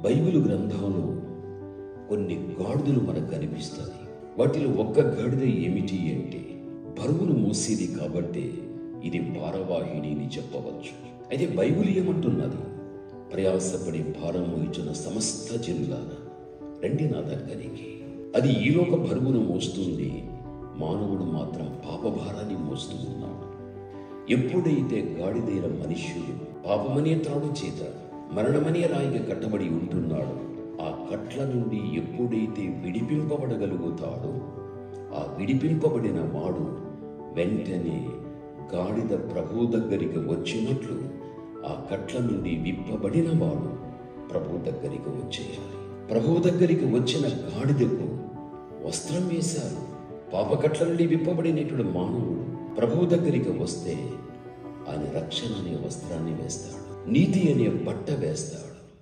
Bible గ్రంథంలో కొన్ని గాడిదలు మనకు కనిపిస్తాయి. వాటిలో ఒక్క గాడిద ఏమిటి అంటే బరువును మోసేది కాబట్టి ఇది భారవాహిని అని చెప్పవచ్చు. అయితే బైబిల్ ఏమంటున్నది? ప్రయాసపడి భారం మోయుచున్న సమస్త జనులారా రండి నా దగ్గరికి. అది ఈలోక బరువును మోస్తుంది, మానవుడు మాత్రం పాపభారాన్ని మోస్తూ ఉన్నాడు. ఎప్పుడైతే గాడిదైన మనుష్యుడు పాపమనే త్రాడు చేత మరణమనే రాయిగా కట్టబడి ఉంటున్నాడు, ఆ కట్ల నుండి ఎప్పుడైతే విడిపింపబడగలుగుతాడో ఆ విడిపింపబడిన వాడు వెంటనే గాడిద ప్రభు దగ్గరికి వచ్చినట్లు ఆ కట్ల నుండి విప్పబడిన వాడు ప్రభు దగ్గరికి వచ్చేయాలి. ప్రభు దగ్గరికి వచ్చిన గాడిదకు వస్త్రం వేశారు. పాపకట్ల నుండి విప్పబడినటువంటి మానవుడు ప్రభు దగ్గరికి వస్తే ఆయన రక్షణ అనే వస్త్రాన్ని వేస్తాడు, నీతి అనే బట్ట వేస్తాడు.